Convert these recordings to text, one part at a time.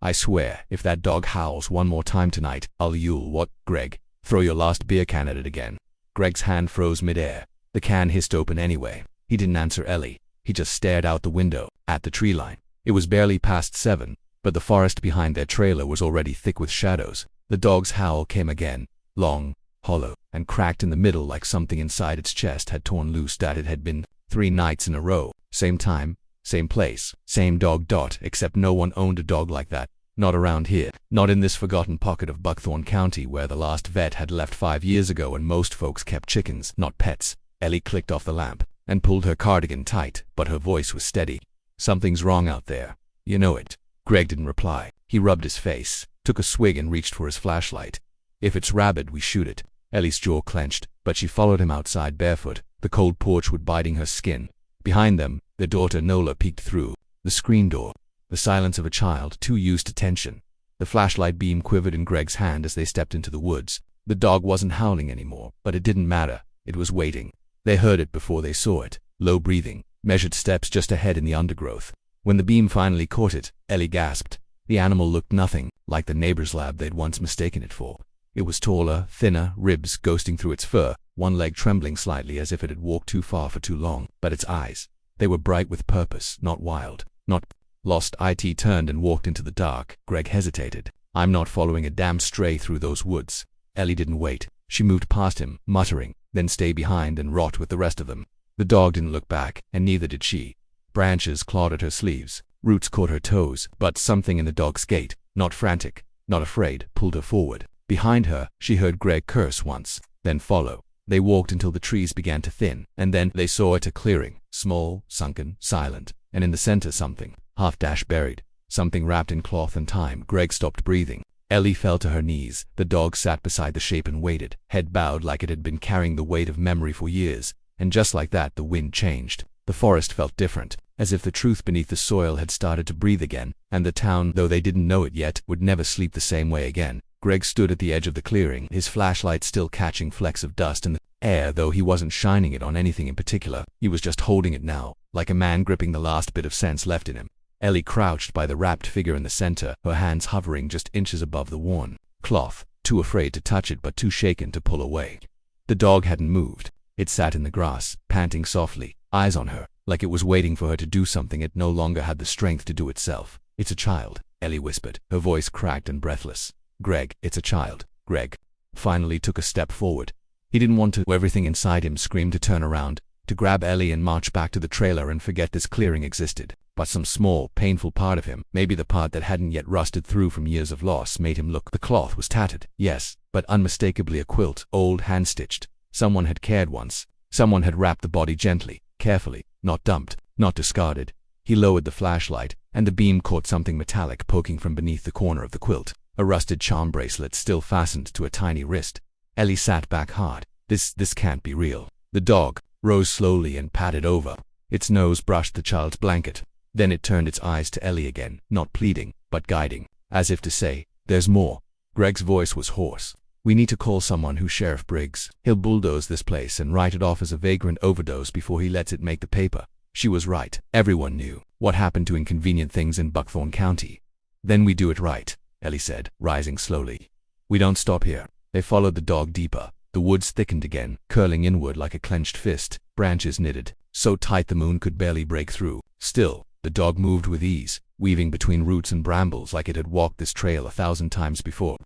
I swear, if that dog howls one more time tonight, you'll what, Greg? Throw your last beer can at it again. Greg's hand froze midair. The can hissed open anyway. He didn't answer Ellie. He just stared out the window, at the tree line. It was barely past 7, but the forest behind their trailer was already thick with shadows. The dog's howl came again, long, hollow, and cracked in the middle like something inside its chest had torn loose. That it had been 3 nights in a row. Same time, same place, same dog. Except no one owned a dog like that. Not around here. Not in this forgotten pocket of Buckthorn County where the last vet had left 5 years ago and most folks kept chickens, not pets. Ellie clicked off the lamp and pulled her cardigan tight, but her voice was steady. Something's wrong out there. You know it. Greg didn't reply. He rubbed his face, took a swig and reached for his flashlight. If it's rabid, we shoot it. Ellie's jaw clenched, but she followed him outside barefoot, the cold porch wood biting her skin. Behind them, their daughter Nola peeked through the screen door. The silence of a child too used to tension. The flashlight beam quivered in Greg's hand as they stepped into the woods. The dog wasn't howling anymore, but it didn't matter. It was waiting. They heard it before they saw it. Low breathing, measured steps just ahead in the undergrowth. When the beam finally caught it, Ellie gasped. The animal looked nothing like the neighbor's lab they'd once mistaken it for. It was taller, thinner, ribs ghosting through its fur, one leg trembling slightly as if it had walked too far for too long. But its eyes, they were bright with purpose, not wild, not lost. It turned and walked into the dark. Greg hesitated. I'm not following a damn stray through those woods. Ellie didn't wait. She moved past him, muttering, then stay behind and rot with the rest of them. The dog didn't look back, and neither did she. Branches clawed at her sleeves, roots caught her toes, but something in the dog's gait, not frantic, not afraid, pulled her forward. Behind her, she heard Greg curse once, then follow. They walked until the trees began to thin, and then they saw it, a clearing, small, sunken, silent, and in the center something, half-buried, something wrapped in cloth and time. Greg stopped breathing. Ellie fell to her knees. The dog sat beside the shape and waited, head bowed like it had been carrying the weight of memory for years. And just like that, the wind changed. The forest felt different, as if the truth beneath the soil had started to breathe again, and the town, though they didn't know it yet, would never sleep the same way again. Greg stood at the edge of the clearing, his flashlight still catching flecks of dust in the air, though he wasn't shining it on anything in particular. He was just holding it now, like a man gripping the last bit of sense left in him. Ellie crouched by the wrapped figure in the center, her hands hovering just inches above the worn cloth, too afraid to touch it but too shaken to pull away. The dog hadn't moved. It sat in the grass, panting softly, eyes on her, like it was waiting for her to do something it no longer had the strength to do itself. It's a child, Ellie whispered, her voice cracked and breathless. Greg, it's a child. Greg finally took a step forward. He didn't want to. Everything inside him screamed to turn around, to grab Ellie and march back to the trailer and forget this clearing existed. But some small, painful part of him, maybe the part that hadn't yet rusted through from years of loss, made him look. The cloth was tattered, yes, but unmistakably a quilt, old, hand-stitched. Someone had cared once. Someone had wrapped the body gently, carefully, not dumped, not discarded. He lowered the flashlight, and the beam caught something metallic poking from beneath the corner of the quilt, a rusted charm bracelet still fastened to a tiny wrist. Ellie sat back hard. This can't be real. The dog rose slowly and patted over. Its nose brushed the child's blanket. Then it turned its eyes to Ellie again, not pleading, but guiding, as if to say, there's more. Greg's voice was hoarse. We need to call someone who's Sheriff Briggs. He'll bulldoze this place and write it off as a vagrant overdose before he lets it make the paper. She was right. Everyone knew what happened to inconvenient things in Buckthorn County. Then we do it right, Ellie said, rising slowly. We don't stop here. They followed the dog deeper. The woods thickened again, curling inward like a clenched fist, branches knitted, so tight the moon could barely break through. Still, the dog moved with ease, weaving between roots and brambles like it had walked this trail 1,000 times before.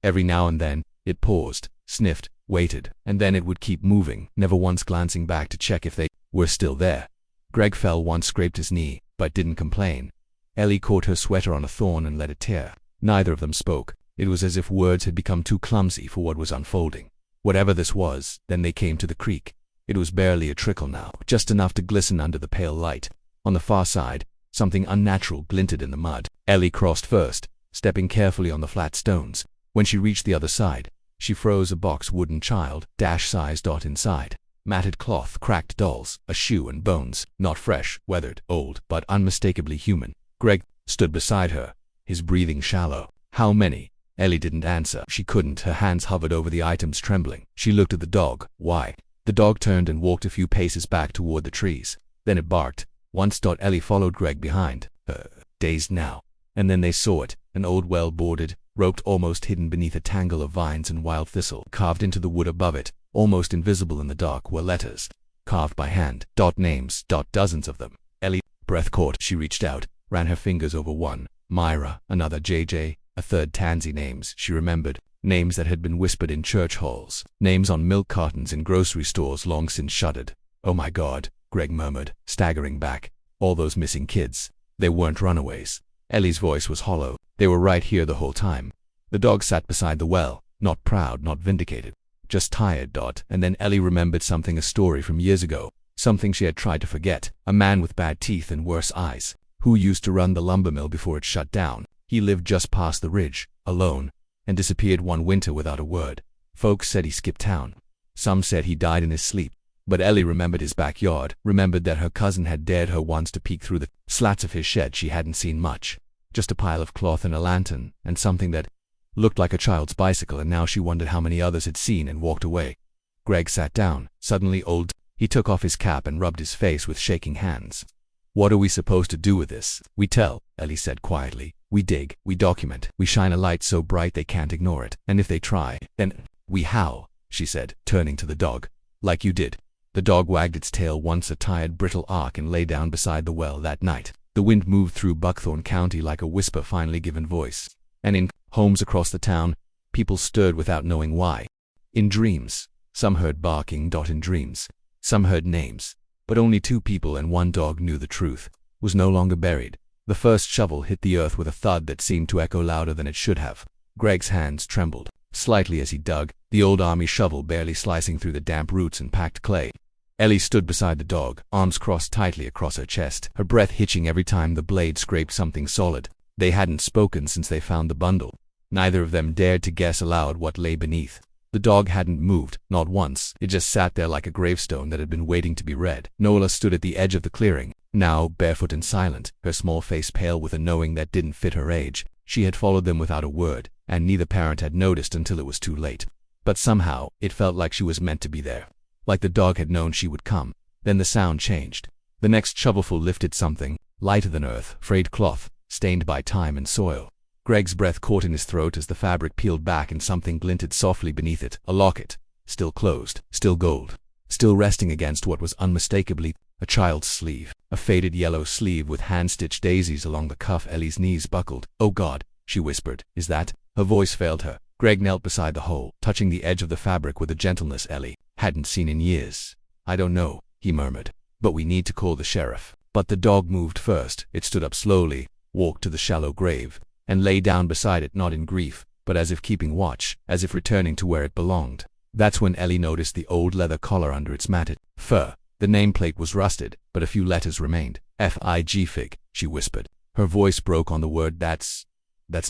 Every now and then, it paused, sniffed, waited, and then it would keep moving, never once glancing back to check if they were still there. Greg fell once, scraped his knee, but didn't complain. Ellie caught her sweater on a thorn and let it tear. Neither of them spoke. It was as if words had become too clumsy for what was unfolding. Whatever this was, then they came to the creek. It was barely a trickle now, just enough to glisten under the pale light. On the far side, something unnatural glinted in the mud. Ellie crossed first, stepping carefully on the flat stones. When she reached the other side, she froze a box wooden child, dash-sized dot inside. Matted cloth, cracked dolls, a shoe and bones, not fresh, weathered, old, but unmistakably human. Greg stood beside her, his breathing shallow. How many? Ellie didn't answer. She couldn't. Her hands hovered over the items, trembling. She looked at the dog. Why? The dog turned and walked a few paces back toward the trees. Then it barked. Once. Ellie followed Greg behind, dazed now. And then they saw it. an old well boarded, roped, almost hidden beneath a tangle of vines and wild thistle. Carved into the wood above it, almost invisible in the dark, were letters, carved by hand. Names. Dozens of them. Ellie, breath caught. She reached out, ran her fingers over one. Myra, another JJ, a third Tansy. Names she remembered. Names that had been whispered in church halls. Names on milk cartons in grocery stores long since shuttered. Oh my God, Greg murmured, staggering back. All those missing kids. They weren't runaways. Ellie's voice was hollow. They were right here the whole time. The dog sat beside the well, not proud, not vindicated, just tired. And then Ellie remembered something, a story from years ago, something she had tried to forget. A man with bad teeth and worse eyes, who used to run the lumber mill before it shut down. He lived just past the ridge, alone, and disappeared one winter without a word. Folks said he skipped town. Some said he died in his sleep. But Ellie remembered his backyard, remembered that her cousin had dared her once to peek through the slats of his shed. She hadn't seen much, just a pile of cloth and a lantern, and something that looked like a child's bicycle, and now she wondered how many others had seen and walked away. Greg sat down, suddenly old. He took off his cap and rubbed his face with shaking hands. What are we supposed to do with this? We tell, Ellie said quietly. We dig, we document, we shine a light so bright they can't ignore it. And if they try, then we howl, she said, turning to the dog. Like you did. The dog wagged its tail once, a tired, brittle arc, and lay down beside the well that night. The wind moved through Buckthorn County like a whisper finally given voice. And in homes across the town, people stirred without knowing why. In dreams. Some heard barking. In dreams. Some heard names. But only two people and one dog knew the truth. Was no longer buried. The first shovel hit the earth with a thud that seemed to echo louder than it should have. Greg's hands trembled slightly as he dug, the old army shovel barely slicing through the damp roots and packed clay. Ellie stood beside the dog, arms crossed tightly across her chest, her breath hitching every time the blade scraped something solid. They hadn't spoken since they found the bundle. Neither of them dared to guess aloud what lay beneath. The dog hadn't moved, not once. It just sat there like a gravestone that had been waiting to be read. Nola stood at the edge of the clearing, now barefoot and silent, her small face pale with a knowing that didn't fit her age. She had followed them without a word, and neither parent had noticed until it was too late. But somehow, it felt like she was meant to be there. Like the dog had known she would come. Then the sound changed. The next shovelful lifted something, lighter than earth, frayed cloth, stained by time and soil. Greg's breath caught in his throat as the fabric peeled back and something glinted softly beneath it. A locket. Still closed. Still gold. Still resting against what was unmistakably a child's sleeve. A faded yellow sleeve with hand-stitched daisies along the cuff. Ellie's knees buckled. "Oh God," she whispered. "Is that?" Her voice failed her. Greg knelt beside the hole, touching the edge of the fabric with a gentleness Ellie hadn't seen in years. "I don't know," he murmured. "But we need to call the sheriff." But the dog moved first. It stood up slowly, walked to the shallow grave, and lay down beside it, not in grief, but as if keeping watch, as if returning to where it belonged. That's when Ellie noticed the old leather collar under its matted fur. The nameplate was rusted, but a few letters remained. "F.I.G. Fig," she whispered. Her voice broke on the word. That's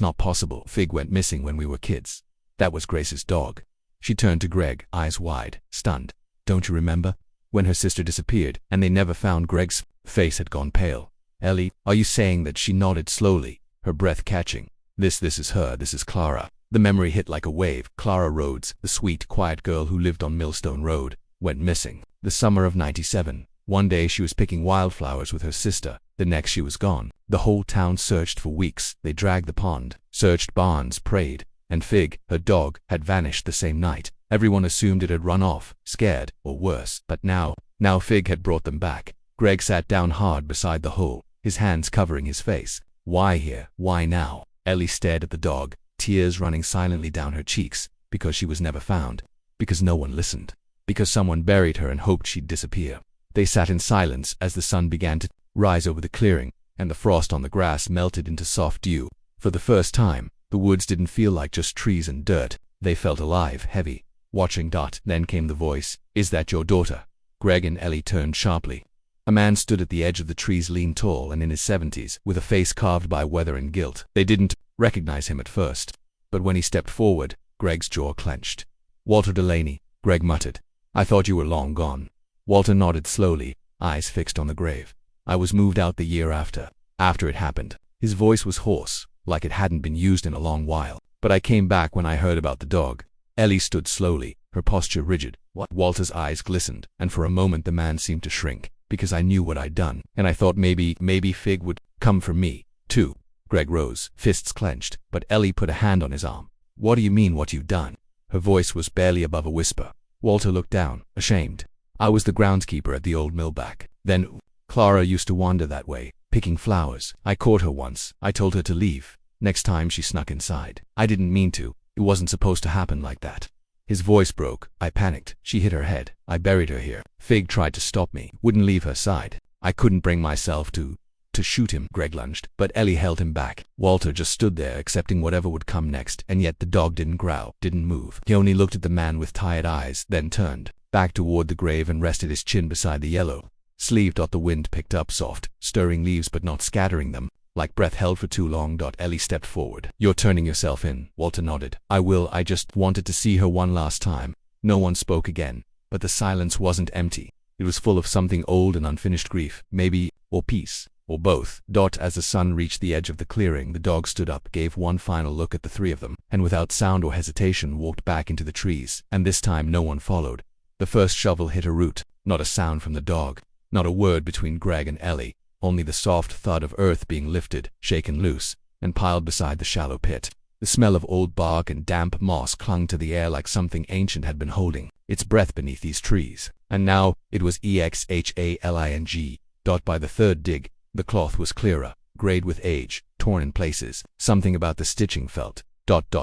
not possible. Fig went missing when we were kids. That was Grace's dog." She turned to Greg, eyes wide, stunned. "Don't you remember? When her sister disappeared, and they never found." Greg's face had gone pale. "Ellie, are you saying that?" She nodded slowly, her breath catching. This is her. This is Clara." The memory hit like a wave. Clara Rhodes, the sweet, quiet girl who lived on Millstone Road, went missing. The summer of '97. One day she was picking wildflowers with her sister. The next she was gone. The whole town searched for weeks. They dragged the pond, searched barns, prayed. And Fig, her dog, had vanished the same night. Everyone assumed it had run off, scared, or worse. But now Fig had brought them back. Greg sat down hard beside the hole, his hands covering his face. "Why here? Why now?" Ellie stared at the dog, tears running silently down her cheeks, because she was never found. Because no one listened. Because someone buried her and hoped she'd disappear. They sat in silence as the sun began to rise over the clearing, and the frost on the grass melted into soft dew. For the first time, the woods didn't feel like just trees and dirt. They felt alive, heavy, watching. Then came the voice. "Is that your daughter?" Greg and Ellie turned sharply. A man stood at the edge of the trees, lean, tall, and in his 70s, with a face carved by weather and guilt. They didn't recognize him at first, but when he stepped forward, Greg's jaw clenched. "Walter Delaney," Greg muttered. "I thought you were long gone." Walter nodded slowly, eyes fixed on the grave. "I was moved out the year after it happened." His voice was hoarse, like it hadn't been used in a long while. "But I came back when I heard about the dog." Ellie stood slowly, her posture rigid. "What?" Walter's eyes glistened, and for a moment the man seemed to shrink. "Because I knew what I'd done, and I thought maybe Fig would come for me, too." Greg rose, fists clenched, but Ellie put a hand on his arm. What do you mean what you've done? Her voice was barely above a whisper. Walter looked down, ashamed. I was the groundskeeper at the old millback. Then, Clara used to wander that way, picking flowers. I caught her once. I told her to leave. Next time she snuck inside. I didn't mean to. It wasn't supposed to happen like that. His voice broke. I panicked. She hit her head. I buried her here. Fig tried to stop me. Wouldn't leave her side. I couldn't bring myself to shoot him. Greg lunged, but Ellie held him back. Walter just stood there accepting whatever would come next, and yet the dog didn't growl, didn't move. He only looked at the man with tired eyes, then turned back toward the grave and rested his chin beside the yellow sleeve. The wind picked up soft, stirring leaves but not scattering them, like breath held for too long. Ellie stepped forward. You're turning yourself in. Walter nodded. I will. I just wanted to see her one last time. No one spoke again, but the silence wasn't empty. It was full of something old and unfinished grief, maybe, or peace, or both. As the sun reached the edge of the clearing, the dog stood up, gave one final look at the three of them, and without sound or hesitation walked back into the trees. And this time no one followed. The first shovel hit a root. Not a sound from the dog. Not a word between Greg and Ellie. Only the soft thud of earth being lifted, shaken loose, and piled beside the shallow pit. The smell of old bark and damp moss clung to the air like something ancient had been holding its breath beneath these trees. And now it was exhaling. By the third dig, the cloth was clearer, grayed with age, torn in places. Something about the stitching felt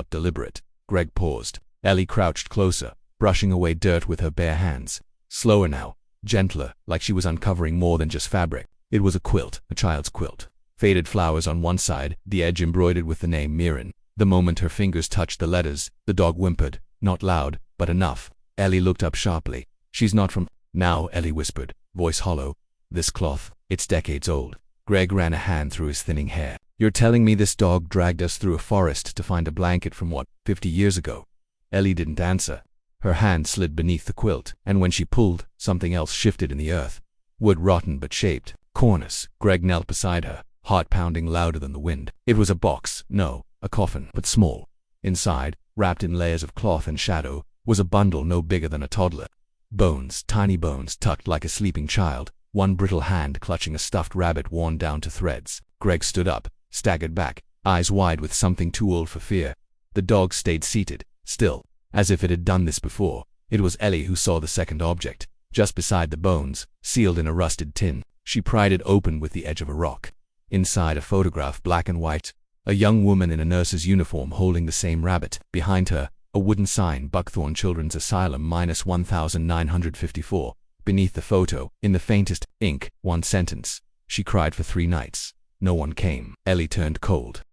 deliberate. Greg paused. Ellie crouched closer, brushing away dirt with her bare hands. Slower now, gentler, like she was uncovering more than just fabric. It was a quilt, a child's quilt. Faded flowers on one side, the edge embroidered with the name Mirren. The moment her fingers touched the letters, the dog whimpered, not loud, but enough. Ellie looked up sharply. She's not from now, Ellie whispered, voice hollow. This cloth, it's decades old. Greg ran a hand through his thinning hair. You're telling me this dog dragged us through a forest to find a blanket from 50 years ago? Ellie didn't answer. Her hand slid beneath the quilt, and when she pulled, something else shifted in the earth. Wood rotten but shaped. Cornice. Greg knelt beside her, heart pounding louder than the wind. It was a box, no, a coffin, but small. Inside, wrapped in layers of cloth and shadow, was a bundle no bigger than a toddler. Bones, tiny bones tucked like a sleeping child, one brittle hand clutching a stuffed rabbit worn down to threads. Greg stood up, staggered back, eyes wide with something too old for fear. The dog stayed seated, still, as if it had done this before. It was Ellie who saw the second object, just beside the bones, sealed in a rusted tin. She pried it open with the edge of a rock. Inside, a photograph, black and white. A young woman in a nurse's uniform holding the same rabbit. Behind her, a wooden sign, Buckthorn Children's Asylum -1954. Beneath the photo, in the faintest ink, one sentence. She cried for 3 nights. No one came. Ellie turned cold.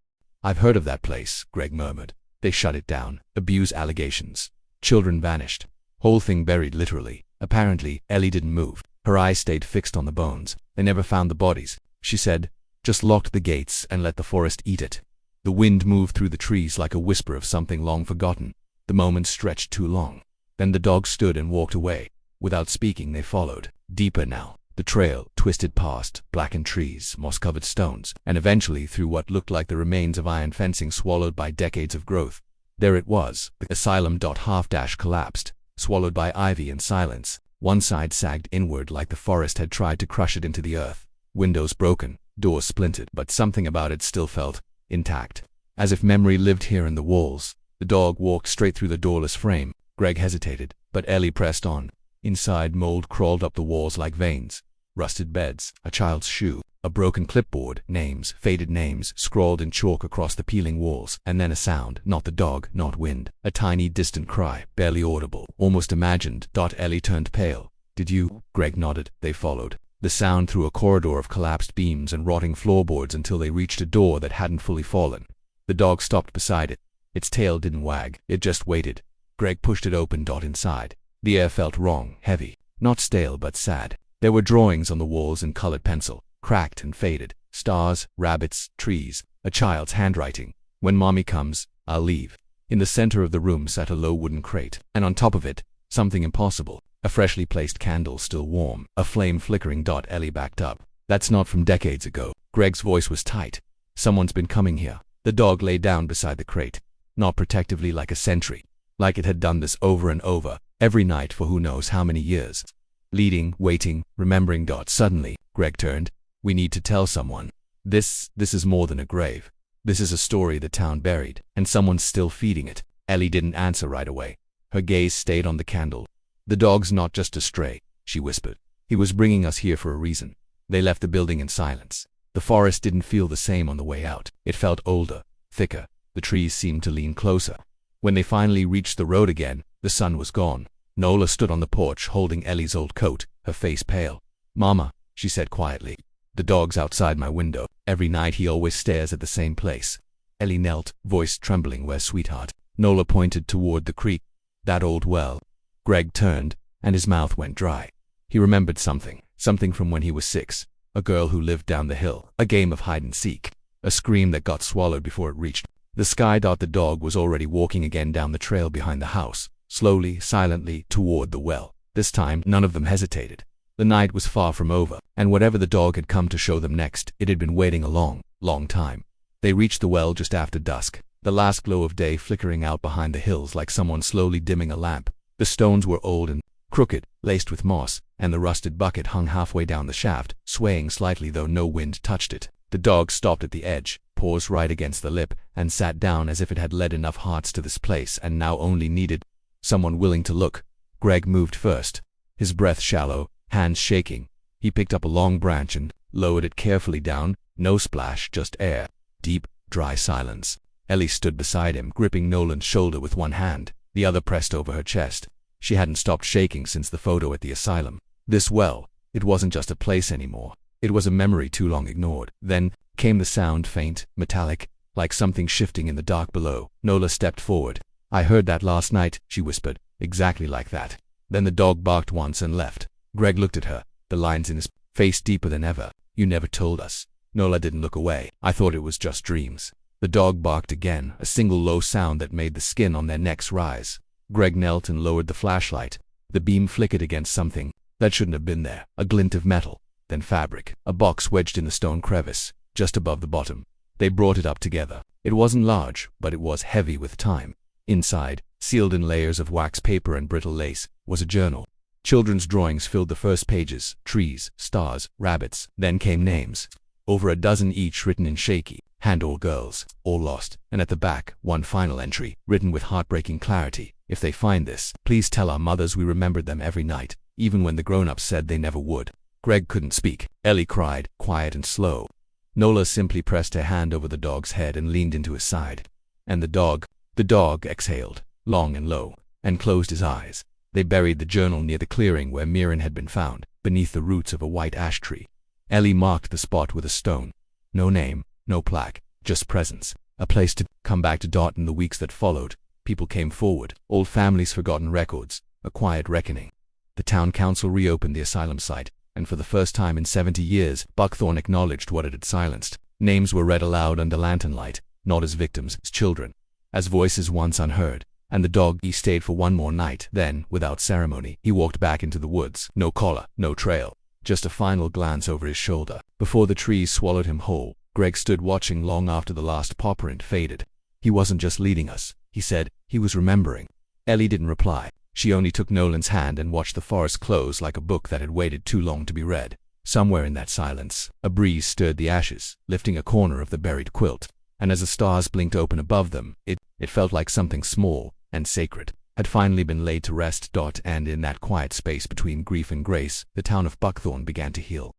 I've heard of that place, Greg murmured. They shut it down. Abuse allegations. Children vanished. Whole thing buried literally. Apparently, Ellie didn't move. Her eyes stayed fixed on the bones. They never found the bodies, she said. Just locked the gates and let the forest eat it. The wind moved through the trees like a whisper of something long forgotten. The moment stretched too long. Then the dog stood and walked away. Without speaking, they followed. Deeper now. The trail twisted past blackened trees, moss-covered stones, and eventually through what looked like the remains of iron fencing swallowed by decades of growth. There it was, the asylum. Half-dash collapsed, swallowed by ivy and silence. One side sagged inward like the forest had tried to crush it into the earth. Windows broken, doors splintered, but something about it still felt intact, as if memory lived here in the walls. The dog walked straight through the doorless frame. Greg hesitated, but Ellie pressed on. Inside, mold crawled up the walls like veins. Rusted beds, a child's shoe, a broken clipboard, names, faded names, scrawled in chalk across the peeling walls, and then a sound, not the dog, not wind, a tiny distant cry, barely audible, almost imagined. Ellie turned pale. Did you? Greg nodded. They followed the sound through a corridor of collapsed beams and rotting floorboards until they reached a door that hadn't fully fallen. The dog stopped beside it. Its tail didn't wag, it just waited. Greg pushed it open. Inside, the air felt wrong, heavy, not stale but sad. There were drawings on the walls in colored pencil, cracked and faded. Stars, rabbits, trees, a child's handwriting. When mommy comes, I'll leave. In the center of the room sat a low wooden crate, and on top of it, something impossible. A freshly placed candle still warm, a flame flickering. Ellie backed up. That's not from decades ago. Greg's voice was tight. Someone's been coming here. The dog lay down beside the crate, not protectively like a sentry, like it had done this over and over, every night for who knows how many years. Leading, waiting, remembering. Suddenly, Greg turned. We need to tell someone. This is more than a grave. This is a story the town buried, and someone's still feeding it. Ellie didn't answer right away. Her gaze stayed on the candle. The dog's not just a stray, she whispered. He was bringing us here for a reason. They left the building in silence. The forest didn't feel the same on the way out. It felt older, thicker. The trees seemed to lean closer. When they finally reached the road again, the sun was gone. Nola stood on the porch holding Ellie's old coat, her face pale. "Mama," she said quietly, "the dog's outside my window. Every night he always stares at the same place." Ellie knelt, voice trembling. "Where's sweetheart?" Nola pointed toward the creek. "That old well." Greg turned, and his mouth went dry. He remembered something from when he was 6. A girl who lived down the hill, a game of hide-and-seek, a scream that got swallowed before it reached the sky. The dog was already walking again down the trail behind the house, slowly, silently, toward the well. This time, none of them hesitated. The night was far from over, and whatever the dog had come to show them next, it had been waiting a long, long time. They reached the well just after dusk, the last glow of day flickering out behind the hills like someone slowly dimming a lamp. The stones were old and crooked, laced with moss, and the rusted bucket hung halfway down the shaft, swaying slightly though no wind touched it. The dog stopped at the edge, paused right against the lip, and sat down as if it had led enough hearts to this place and now only needed someone willing to look. Greg moved first, his breath shallow, hands shaking. He picked up a long branch and lowered it carefully down. No splash, just air. Deep, dry silence. Ellie stood beside him, gripping Nolan's shoulder with one hand, the other pressed over her chest. She hadn't stopped shaking since the photo at the asylum. This well, it wasn't just a place anymore. It was a memory too long ignored. Then came the sound, faint, metallic, like something shifting in the dark below. Nola stepped forward. "I heard that last night," she whispered. "Exactly like that." Then the dog barked once and left. Greg looked at her, the lines in his face deeper than ever. "You never told us." Nola didn't look away. "I thought it was just dreams." The dog barked again, a single low sound that made the skin on their necks rise. Greg knelt and lowered the flashlight. The beam flickered against something that shouldn't have been there. A glint of metal, then fabric. A box wedged in the stone crevice, just above the bottom. They brought it up together. It wasn't large, but it was heavy with time. Inside, sealed in layers of wax paper and brittle lace, was a journal. Children's drawings filled the first pages, trees, stars, rabbits. Then came names. Over a dozen each, written in shaky hand. All girls, all lost. And at the back, one final entry, written with heartbreaking clarity. "If they find this, please tell our mothers we remembered them every night, even when the grown-ups said they never would." Greg couldn't speak. Ellie cried, quiet and slow. Nola simply pressed her hand over the dog's head and leaned into his side. And the dog exhaled, long and low, and closed his eyes. They buried the journal near the clearing where Mirren had been found, beneath the roots of a white ash tree. Ellie marked the spot with a stone. No name, no plaque, just presence. A place to come back to. In the weeks that followed, people came forward, old families, forgotten records, a quiet reckoning. The town council reopened the asylum site, and for the first time in 70 years, Buckthorn acknowledged what it had silenced. Names were read aloud under lantern light, not as victims, as children, as voices once unheard. And the dog, he stayed for one more night. Then, without ceremony, he walked back into the woods. No collar, no trail, just a final glance over his shoulder. Before the trees swallowed him whole, Greg stood watching long after the last paw print faded. "He wasn't just leading us," he said. "He was remembering." Ellie didn't reply. She only took Nolan's hand and watched the forest close like a book that had waited too long to be read. Somewhere in that silence, a breeze stirred the ashes, lifting a corner of the buried quilt. And as the stars blinked open above them, it felt like something small and sacred had finally been laid to rest. And in that quiet space between grief and grace, the town of Buckthorn began to heal.